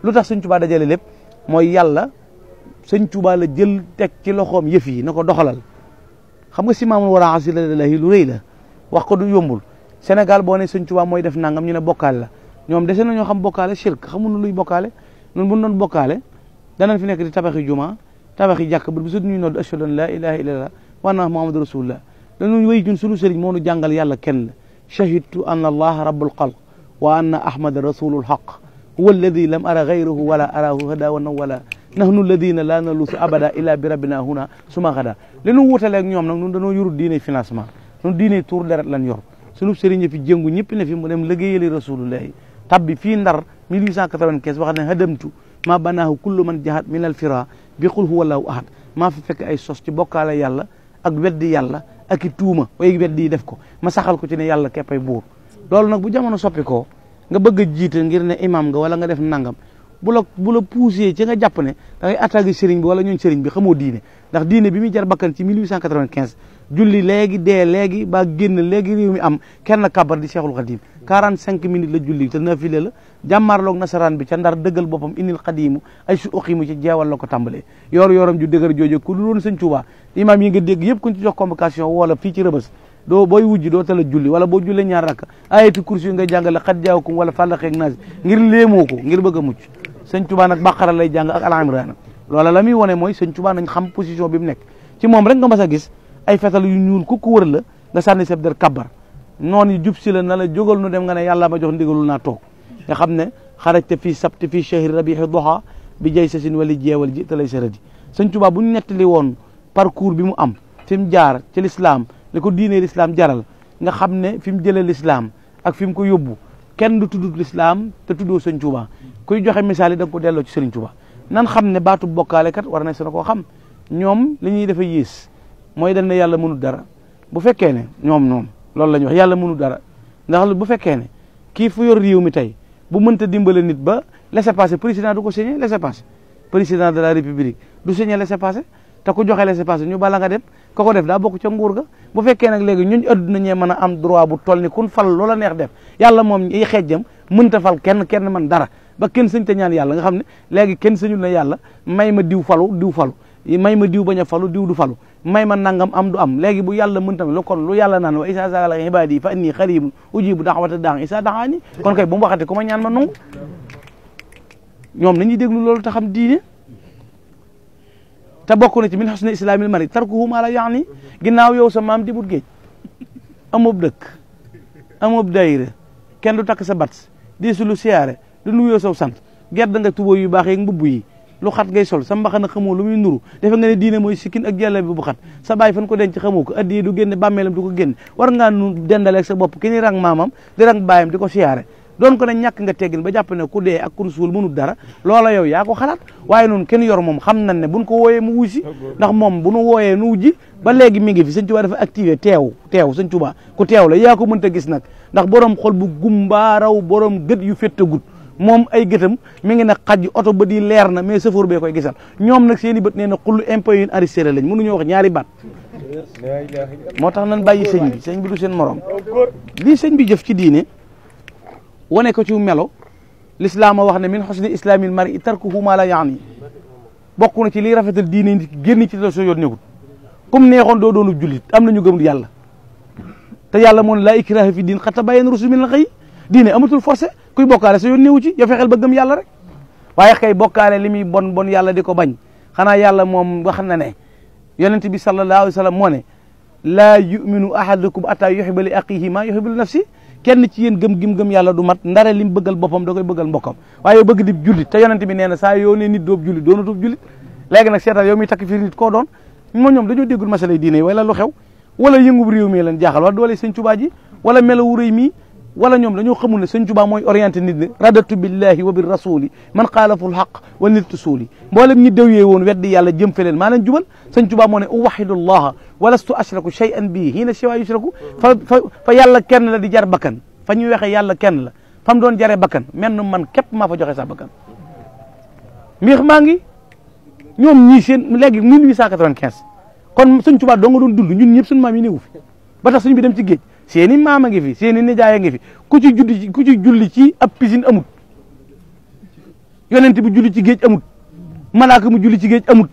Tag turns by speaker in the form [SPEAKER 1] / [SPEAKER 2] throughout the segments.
[SPEAKER 1] lu tax sëñ Tuubaa dajale lépp mooy yàlla sëñ Tuubaa la jël teg ci loxoom yëf yi na ko doxalal xam nga si maamul war a asilahi lu rëy la wax ko du yombul Sénégal boo ne sëñ Tuubaa mooy def nangam ñu ne bokkaale la ñoom dese na ñoo xam bokkaale shirk xamuñu luy bokkaale ñun bu ñu doon bokkaale danañ fi nekk di tabaxi juma tabaxi jàkk ba bisu ñuy nodd ashhadu an la ilaha illallah wa anna muhammadu rasulullah dañu wéy ñun sunu sëriñ moo nu jàngal yàlla kenn la shahidtu anna allaha rabbul xalq wa anna ahmada rasulul haq huwa alladi lam ara gayrahu wala arahu hada wa nawala nahnu alladina la nalusu abada illa bi rabbina huna suma xada li nu wutaleeg ñoom nag ñun dañoo yorul diine financement ñun diine tour deret lan yor sunu sëriñ fi jëngu ñëpp ne fi mu dem liggéeyali rasulullahi tabbi fii Ndar 1895 wax ne hadamtu ma banaahu kullu man jahat min al fira bi qul huwa allahu ahad maa fi fekk ay sos ci bokkaale yàlla ak weddi yàlla ak i tuuma way weddi yi def ko ma saxal ko ci ne yàlla képpay buur loolu nag bu jamono soppi ko nga bëgg a jiite ngir ne imam nga wala nga def nangam bu la poussé ci nga jàpp ne da ngay attaqué sëriñ bi wala ñooñ sëriñ bi xamoo diine ndax diine bi muy jar bakkan ci 1895 julli léegi dee léegi ba génn léegi réew mi am kenn kabar di Cheikhul Khadim 45 minutes la julli te nafile la jàmmaarloog nasaraan bi ca Ndar dëggal boppam inil xadimu ay su uqimu ci jeewal la ko tàmbalee yoram ju dëgër jooju ku lu doon sëñ Tuubaa imam yi nga dégg yëpp kuñ ci jox convocation wala fii ci Rëbës doo booy wujji doo tala julli wala boo jullee ñaar rakk ayatu kursi yu nga jàngale xat jaawakum wala fàllaxeeg naas ngir léemoo ko ngir bëgg a mucc sëñ Tuubaa nag Baqara lay jàng ak Al Imraan loola la muy wone mooy sëñ Tuubaa nañ xam position bi mu nekk ci moom rek nga mas a gis ay fetal yu ñuul ku ko wër la nga sànni seb der kabbar noonu jub si la na la jógal nu dem nga ne yàlla ma jox ndigalul naa toog nga xam ne xarajte fii sabti fii chahri rabihi doxa bi jay sasin wali jeewal ji te lay saradi sëñ Tuubaa bu ñu nettali woon parcours bi mu am fi mu jaar ci l'islam li ko diinee l'islam jaral nga xam ne fi mu jëlee l'islam ak fi mu ko yóbbu kenn du tudd l'islam te tuddoo sëñ Tuubaa kuy joxe misaal yi da nga ko delloo ci sëriñ Tuubaa nan xam ne baatu bokkaale kat war na seen koo xam ñoom li ñuy dafa yées mooy dañ ne yàlla mënul dara bu fekkee ne ñoom loolu la ñuy wax yàlla mënul dara ndax bu fekkee ne kii fu yor réew mi tey bu mënta dimbale nit ba laissez-passer président du ko signé laissez-passer président de la république du signé laissez-passer te ku joxe laissez-passer ñu bala nga dem ka ko def daa bokk ca nguur ga bu fekkee nag léegi ñun adduna ñee mën a am droit bu toll ni kun fal loola neex def yàlla moom ay xeejjam mënta fal kenn man dara ba kenn sëñ te ñaan yàlla nga xam ne léegi kenn sëñul na yàlla may ma diw falu may ma diw bañ a falu diw du falu may ma nangam am du am léegi bu yàlla mën tamit lu kon lu yàlla naan wa isa sa'alaka ibadi fa inni qaribun ujibu da'wata da'i isa da'ani kon kay bu mu waxati ku ma ñaan ma nangu ñoom nañuy déglu loolu te xam diine te bokk na ci min husni islamil mari tarkuhu ma la yaani ginnaaw yow sa maam di but géej amub dëkk amub dayra kenn du takk sa bat di su lu siyaare du nuyoo saw sant gedd nga tubóo yu baax yeeg mbubb yi lu xat ngay sol sa mbaxana xamoo lu muy nuru defe nga ne diine mooy sikkin ak jàlla bi bu xat sa baay fan ko denc xamoo ko addi du génne bàmmeelam du ko génne war ngaa nu dendaleeg sa bopp ki ni rang maamam di rang baayam di ko siyaare doon ko ne ñàkk nga teggin ba jàpp ne ku dee ak ku suul mënul dara loola yow yaa ko xalaat waaye noonu kenn yor moom xam nañ ne buñ ko wooyee mu wusi ndax moom bu nu wooyee nu wujji ba léegi mi ngi fi sëñ Tuubaa dafa activé teew sëñ Tuubaa ku teew la yaa ko mënta gis nag ndax borom xol bu gumbaaraw borom gët yu féttagut moom ay gëtam mi ngi nag xaj oto ba di leer na mais chauffeur bee koy gisal ñoom nag seen i bët nee na xullu impôt yu arrêté lañ mënuñoo wax ñaari baat moo tax nan bàyyi sëñ bi du seen morom lii sëñ bi jëf ci diine wane ko ci melo l'islam a wax ne min husni islamil mar'i tarkuhu ma la yaani bokk na ci liy rafetal diine nit génn ci la soo yoon nekkul comme neexoon doo doonu jullit am nañu gëm yàlla te yàlla moo ne laa ikraha fi diin qad tabayyana rushdu minal ghayy diine amatul forcé kuy bokkaale sa yoon newu ci ya fexeel ba gëm yàlla rek waaye kay bokkaale li muy bon yàlla di ko bañ xanaa yàlla moom wax na ne yonent bi sallallahu alayhi wa sallam moo ne laa yuminu ahadukum ataa yuhibba li aqihi ma yuhibbu li nafsi kenn ci yéen gëm yàlla du mat ndare lim bëggal boppam da koy bëggal mbokkam waaye bëgg di jullit te yonent bi nee na saa yoo ne nit doob jullit doonatub jullit léegi nag seetal yow miy takk fii nit koo doon ñoom dañoo déggul masalay diine yi wala lu xew wala yëngub réew mi leen jaaxal wala doole sëñ Tuubaa ji wala melawu rëy mii wala ñoom dañoo xamul ne sëñ Tuubaa mooy orienté nit ne radatu billahi wa bir rasuli man xaalaful xaq wa niltu suuli mboolem ñi déwyee woon weddi yàlla jëm feleen maa leen jubal sëñ Tuubaa moo ne uwahidullaha walastu ashraku shay'an bii hiina siwa yushraku fa yàlla kenn la di jar bakkan fa ñuy waxee yàlla kenn la fam doon jaree bakkan menn man képp maa fa joxe sa bakkan mbiix maa ngi ñoom ñii seen léegi 1895 kon sëñ Tuubaa doo nga doon dund ñun ñëpp suñu maam yi néewu fi ba tax suñu bi dem ci géej seeni maama ngi fi seeni nijaay a ngi fi ku ci julli ci ab piscine amut yonent bi julli ci géej amut malaaka mu julli ci géej amut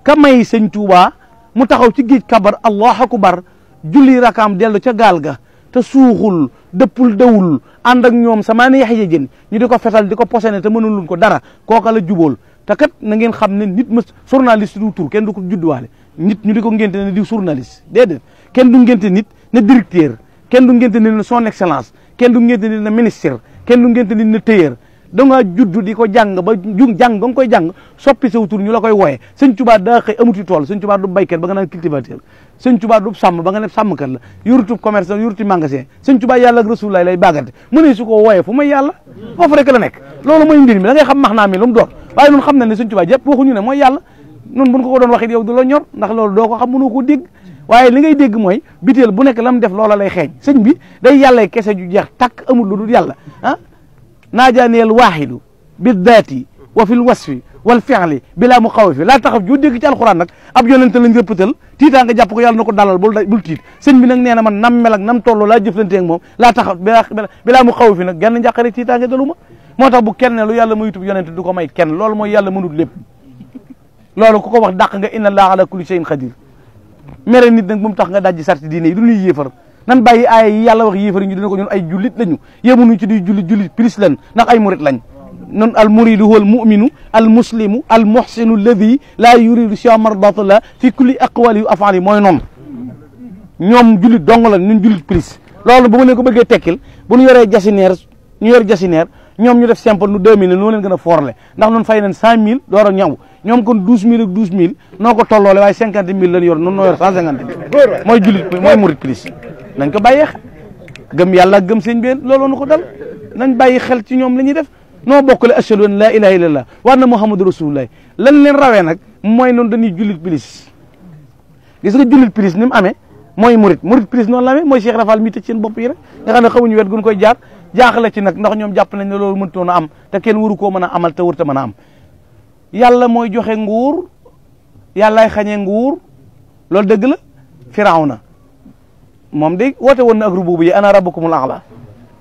[SPEAKER 1] ka may sëñ Tuubaa mu taxaw ci géej kabar allahu akbar julli rakaam dellu ca gaal ga te suuxul dëppul dawul ànd ak ñoom samaani yaxya jën ñu di ko fetal di ko posene te mënuluñ ko dara kooka la jubóol te kat na ngeen xam ne nit ma journaliste du tur kenn du ko judduwaale nit ñu di ko ngénte ne di journaliste déedéet kenn du ngénte nit ne directeur kenn du ngénte nit ne son excellence kenn du ngénte nit ne ministre kenn du ngénte nit ne tailleur da ngaa juddu di ko jàng ba jàng ba nga koy jàng soppi saw tur ñu la koy wooye sëñ Tuubaa daa xëy amuti tool sëñ Tuubaa du baykat ba nga naan cultivateur sëñ Tuubaa du sàmm ba nga ne sàmmkat la yorutub commerce yoruti magasin sëñ Tuubaa yàlla ak Rasulullaah lay bàggante mu ne su ko wooyee fu may yàlla foofu rek la nekk loolu mooy mbir mi da ngay xam max naa mi lu mu doon waaye nun xam na ne sëñ Tuubaa jëpp waxuñu ne mooy yàlla nun buñ ko doon waxit yow du la ñor ndax loolu doo ko xam mënoo ko dégg waaye li ngay dégg mooy biteel bu nekk la mu def loola lay xeeñ sëñ bi day yàllay kese ju jeex takk amul lu dul yàlla ah naajaaneel waaxidu bi daati wa fil wasfi wal fi'li bilaa mu xaw fi laa taxaf joo dégg ci alxuraan nag ab yonente lañ rëppatal tiitaa nga jàpp ko yàlla na ko dalal bul tiit sëñ bi nag nee na man nam mel ak nam toll laa jëflante ak moom laa taxaf bilaa mu xaw fi nag genn njàqare tiitaa nga daluma moo tax bu kenn ne lu yàlla mayutub yonente du ko may kenn loolu mooy yàlla mënut lépp loolu ku ko wax dàq nga inna allaha ala kulli shay'in qadir mere nit nag bu mu tax nga dajji sarti diine yi du ñuy yéefar nan bàyyi aaya yi yàlla wax yéefar ñu dina ko ñun ay jullit lañu yemunuñ ci di jullit plus lan ndax ay murit lañ non al muridu huwa al muminu al muslimu al muhsinu alladi laa yuridu siwa mardatillah fi kulli aqwali wa afali mooy noonu ñoom jullit dong la ñun jullit plus loolu bu ma leen ko bëggee tekkil bu ñu yoree jasineer ñu yor jasineer ñoom ñu def simple nu 2000 noo leen gën a forle ndax noonu fay nañ 100000 door a ñaw ñoom kon 12000 ak 12000 noo ko tolloole waaye 50000 lañ yor noonu noo yor 150 mooy jullit mooy murit plus nañ ko bàyyee xel gëm yàlla gëm sëñ bi looloo nu ko dal nañ bàyyi xel ci ñoom la ñuy def noo bokkale ashhadu an laa ilaha illallah wa anna muhammadu rasulullah lan leen rawee nag mooy noonu dañuy jullit plus gis nga jullit plus ni mu amee mooy murit plus noonu la amee mooy Cheikh Rafal mi tëj seen bopp yi rek nga xam ne xamuñu wet gun koy jaar jaaxle ci nag ndax ñoom jàpp nañ ne loolu mëntoon a am te kenn waru koo mën a amal te wërta mën a am yàlla mooy joxe nguur yàllaay xañee nguur loolu dëgg la Firawna moom day woote woon na ak rububiyya ana rabbukumul a'la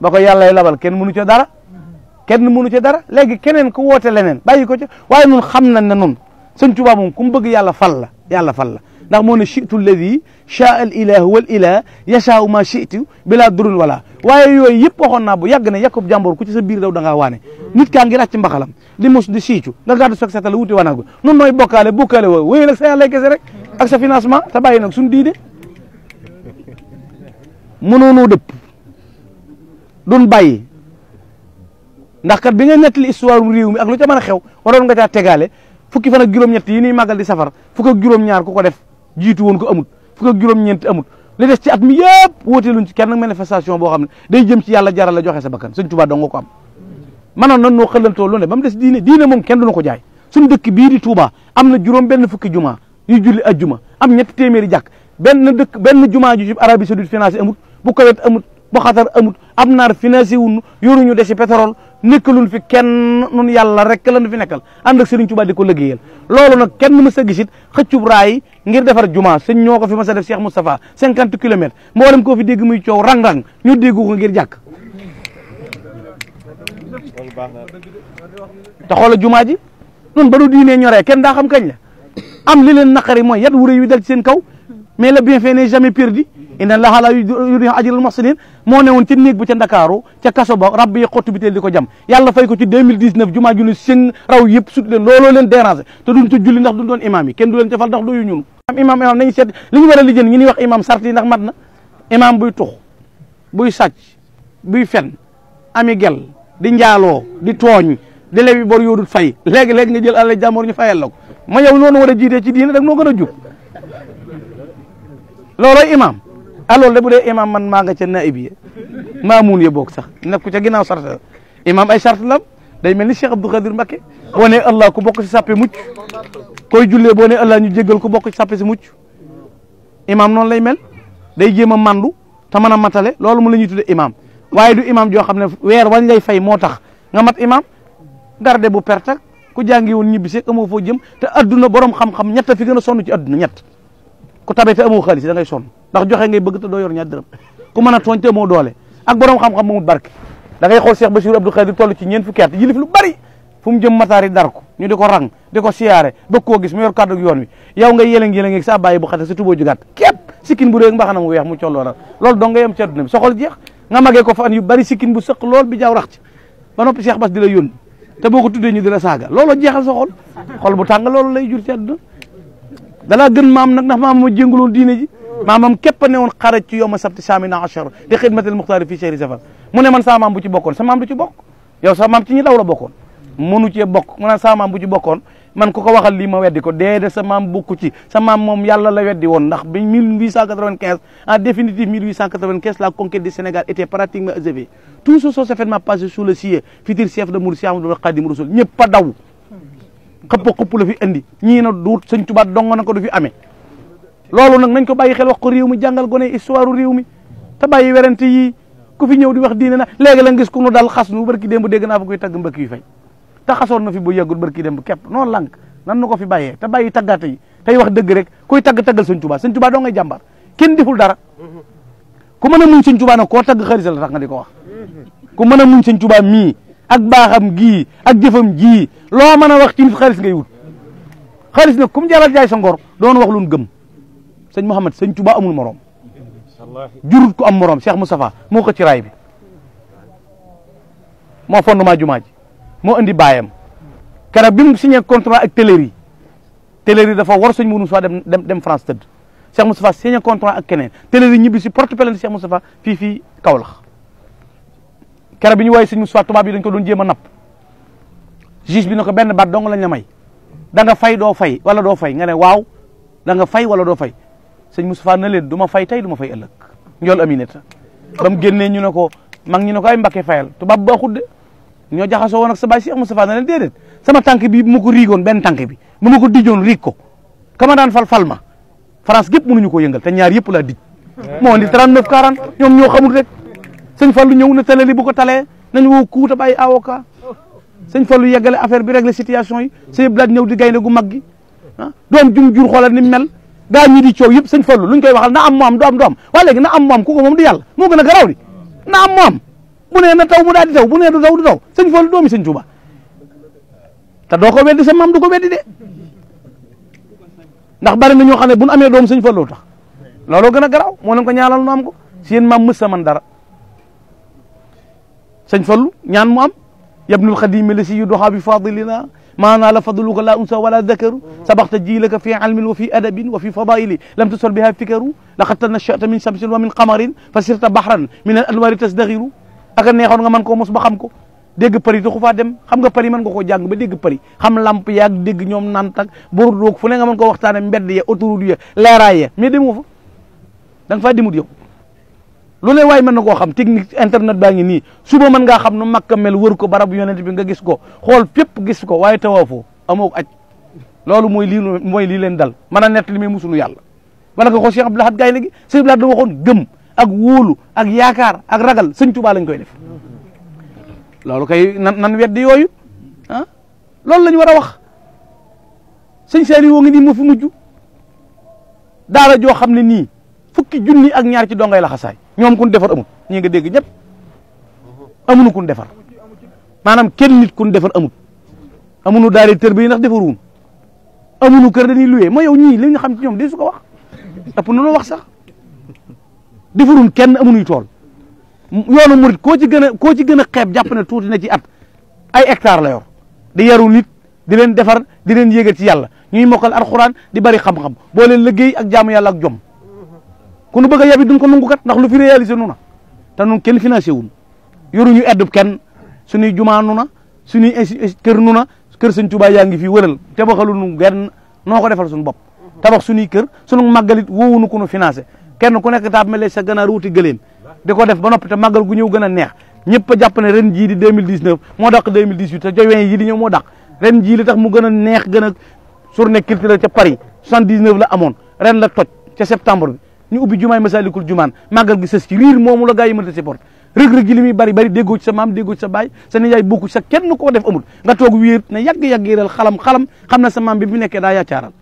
[SPEAKER 1] ba ko yàllay labal kenn mënu ca dara léegi keneen ku woote leneen bàyyi ko ca waaye nun xam nañ ne nun sëñ Tuubaa moom ku mu bëgg yàlla fal la ndax moo ne chitu alladi chaa al ilahu wal ilah yashaau ma chitu bila durul wala waaye yooyu yëpp waxoon naa bu yàgg ne yàkkub jàmbor ku ci sa biir daw da ngaa waane nit kaa ngi ràcc mbaxalam di mus di siicu nga gàddu soog setala wuti wanaagu nun nooy bokkaale woo wéyal ak sa yàlla kese rek ak sa financement te bàyyi nag suñu diine mënoonoo dëpp duñ bàyyi ndax kat bi nga nettali histoire réew mi ak lu ca mën a xew waroon nga caa tegaale fukki fan ak juróom-ñett yi ñuy màggal di safar fukk ak juróom-ñaar ku ko def jiitu woon ko amut fukk ak juróom-ñeent amut li des ci at mi yëpp wóoteeluñ ci kenn manifestation boo xam ne day jëm ci yàlla jaral la joxe sa bakkan sëñ Tuubaa dong nga ko am manoon nan noo xëlantoo lu ne ba mu des diine moom kenn duñu ko jaay suñu dëkk bii di Touba am na juróom benn fukki juma yu julli ajjuma am ñetti téeméeri jàkk benn juma ju ci Arabie Saoudite financé amut bu Koweït amut bu Xatar amut am naar financé wuñu yoruñu desi pétrole nekkaluñ fi kenn nun yàlla rek lañu fi nekkal ànd ak Sëriñ Tuubaa di ko liggéeyal loolu nag kenn mës a gisit xëccub raay ngir defar juma sëñ ñoo ko fi mës a def Cheikh Moustapha 50 kilomètres mboolem koo fi dégg muy coow rang-rang ñu déggu ko ngir jàkk te xoola jumaa ji nun ba du diinee ñoree kenn daa xam kañ la am li leen naqari mooy yat wuré yu dal ci seen kaw mais le bienfait n'est jamais perdu inna allaha la yudi'u ajral muhsinin moo ne woon ca néeg ba ca Ndakaaru ca kaso ba rabbi yi xottu bi teel di ko jam yàlla fay ko ci 2019 jumaa ju ne sëng raw yëpp sut leen looloo leen déranger te duñ ci julli ndax duñ doon imam yi kenn du leen ca fal ndax doyu ñun imam nañu seet li ñu war a lijjën ñi ñuy wax imam sart yi ndax mat na imam buy tux buy sàcc buy fen ami gel di njaaloo di tooñ di lebi bor yoodut fay léegi-léegi nga jël àlal jàmmoor ñu fayal la ko ma yow noonu war a jiitee ci diine dag noo gën a jub loolooy imam loolu de bu dee imam man maa nga ca naib yi maamuun ye boog sax nekk ca ginnaaw sart imam ay sart lam day mel ni Cheikh Abdou Khadir Mbacké boo nee allah ku bokk ci sàppe mucc koy jullee boo nee allah ñu jéggal ku bokk ci sàppe si mucc imam noonu lay mel day jéem a mandu te mën a matale loolu mu la ñuy tudde imam waaye du imam joo xam ne weer wañ lay fay moo tax nga mat imam garde bu perte ak ku jàngi woon ñibbi seeg amoo foo jëm te adduna borom xam-xam ñett fi gën a sonn ci adduna ñett ku tabe te amoo xaalis da ngay sonn ndax joxe ngay bëgg te doo yor ñaar dërëm ku mën a tooñ te amoo doole ak borom xam-xam mamut barke da ngay xool Cheikh Bassirou Abdou Khadir toll ci ñeent fukki at yilif lu bari fu mu jëm mataari dar ko ñu di ko rang di ko siyaare bëgg koo gis mu yor kàddu yoon wi yow nga yëlëng-yëlëng sa bàyyi bu xate sa tuboo ju gàtt képp sikkin bu réeg mbaxana mu weex mu collooral loolu dong nga yem ci àdduna bi soxol jeex nga magee ko fan yu bari sikkin bu sëq lool bi jaaw rax ci ba noppi Cheikh Bass di la yónni te boo ko tuddee ñu di la saaga looloo jeexal sa xol bu tàng loolu lay jur ci àdduna dalaa gën maam nag ndax maam moo jénguloon diine ji maamam képp a ne woon xaraj ci yowma sabti samina achar di xidmatil muxtaari fii chehri safar mu ne man sa maam bu ci bokkoon sa maam du ci bokk yow sa maam ci ñi daw la bokkoon mënu cee bokk mu naan sa maam bu ci bokkoon man ku ko waxal lii ma weddi ko déedéet sa maam bokku ci sa maam moom yàlla la weddi woon ndax bi 1895 en définitive 1895 la conquête du Sénégal était pratiquement achevée tout ce sont événements passés sous le ciel futur chef de Mouride Cheikh Ahmadou Khadim Rassoul ñëpp a daw xëpp la fi indi ñii na duut Sëñ Tuubaa dong na ko du fi amee loolu nag nañ ko bàyyi xel wax ko réew mi jàngal gone histoire réew mi te bàyyi werante yi ku fi ñëw di wax diine na léegi la gis ku nu dal xas nu barki démb dégg naa fa koy tagg mbëkk yu fay te xasoon na fi bu yàggul barki démb képp noonu lànk nan na ko fi bàyyee te bàyyi taggaate yi tey wax dëgg rek kuy taggal Sëñ Tuubaa doo ngay jàmbar kenn deful dara ku mën a muñ Sëñ Tuubaa nag koo tagg xarit la tax nga di ko wax ku mën a muñ Sëñ Tuubaa mii ak baaxam gii ak jëfam jii loo mën a wax ci nit xaalis ngay wut xaalis nag comme jaral jaay sa ngor doon wax lu gëm sëñ Mouhamed Sëñ Tuubaa amul morom jurut ko am morom Cheikh Moustapha moo ko ci raay bi moo fondement jumaa ji moo indi baayam keroog bi mu signé contrat ak Téléri dafa war sëñ Moustapha dem France tëdd Cheikh Moustapha signé contrat ak keneen Téléri ñibbi si porte plainte Cheikh Moustapha fii Kaolack keroog bi ñu woowee sëñ Moustapha tubaab yi dañ ko doon jéem a napp juge bi ne ko benn baat dong lañ la may da nga fay doo fay wala doo fay nga ne waaw da nga fay wala doo fay sëñ Moustapha na leen du ma fay tey du ma fay ëllëg njool Aminata ba mu génnee ñu ne ko mag ñu ne ko ay Mbakke fayal tubaab baaxut de ñoo jaxasoo woon ak sa baay Cheikh Moustapha na leen déedéet sama tànk bi bu ma ko riigoon benn tànk bi bu ma ko dijjoon riig ko kama daan fal ma France gépp mënuñu ko yëngal te ñaar yëpp laa dij moo indi 39 40 ñoom ñoo xamul rek sëñ Fallu ñëw na tale li bu ko talee nañ woo kuuta bàyyi avocat sëñ Fallu yeggale affaire bi régler situation yi sëñ Blaat ñëw di gaynde gu mag gi ah doom jum jur xoolal ni mel gaa ñi di coow yëpp sëñ Fallu luñ koy waxal na am mu am du am waa léegi na am mu am ku ko moom du yàlla moo gën a garaaw di na am mu am bu nee na taw mu daal di taw bu nee du taw du taw sëñ Fallu doomi sëñ Tuuba te doo ko weddi sa maam du ko weddi de ndax bari na ñoo xam ne bu nu amee doom sëñ Fallu tax looloo gën a garaaw moo leen ko ñaanal nu am ko si yéen maam mës sa man dara sëñ Fallu ñaan mu am yabnul xadimi la si yu doxaa bi fadilina maanaa la fadluka la unsa wala dakaru sabaxta jiilaka fi ilmin wa fi adabin wa fi fadaili lam tusal biha fikaru laqad tanashata min shamsin wa min qamarin fa sirta bahran min al anwari tasdaxiru aka neexoon nga mën koo mos ba xam ko dégg përi taxu faa dem xam nga përi mën nga koo jàng ba dégg përi xam lamp yaag dégg ñoom nantak bor doog fu ne nga mën koo waxtaane mbedd ya autoroute ya leeraay ya mais demoo fa da nga faa demut yow lu ne waaye mën na koo xam technique internet baa ngi nii suba mën ngaa xam nu Makka mel wër ko barab yonent bi nga gis ko xool fépp gis ko waaye tawaafoo amoo aj loolu mooy lii leen dal mën a nett li muy musulu yàlla wala nga xool Cheikh Abdou Lahad Gaynde gi Cheikh Abdou Lahad da waxoon gëm ak wóolu ak yaakaar ak ragal sëñ Tuubaa lañ koy def loolu kay nan weddi yooyu ah loolu lañ war a wax sëñ Saliou woo ngi nii moo fi mujj daara joo xam ne nii fukki junni ak ñaar ci dongay la xasaay ñoom kun defar amut ñi nga dégg ñëpp amuñu kun defar maanaam kenn nit kun defar amut amuñu daare tër bi ndax defaruwun amuñu kër dañuy luwee ma yow ñii li nga xam ci ñoom di su ko wax ëpp na wax sax defaruwun kenn amuñuy tool yoonu murit koo ci gën a xeeb jàpp ne tuuti na ci at ay hectare la yor di yaru nit di leen defar di leen yéegal ci yàlla ñuy mokkal alxuraan di bari xam-xam boo leen liggéey ak jaamu yàlla ak jom ku nu bëgg a yabi duñ ko nangu kat ndax lu fi réalisé nu na te nun kenn financé wun yoruñu eddub kenn suñuy jumaa nu na suñuy kër nu na kër sëñ Tuubaa yaa ngi fii wëral tabaxalu nu genn noo ko defal suñu bopp tabax suñuy kër suñu màggalit woowunu ku nu financé kenn ku nekk taab mele sa ganaar wuti gëléem di ko def ba noppi te màggal gu ñëw gën a neex ñëpp a jàpp ne ren jii di 2019 moo dàq 2018 te jowen yi di ñëw moo dàq ren jii li tax mu gën a neex gën a journée culturelle ca Paris 79 la amoon ren la toj ca septembre bi ñu ubbi jumaay Masalikul Jumaan màggal gi sës ci riir moomu la gaa yi mënta supporté rëg-rëg gi li muy bari bari déggoo ci sa maam déggoo ci sa baay sa nijaay bokku ci sa kenn koo def amul nga toog wéer ne yàgg-yàgg yéeral xalam xam na sa maam bi mu nekkee daa yaacaaral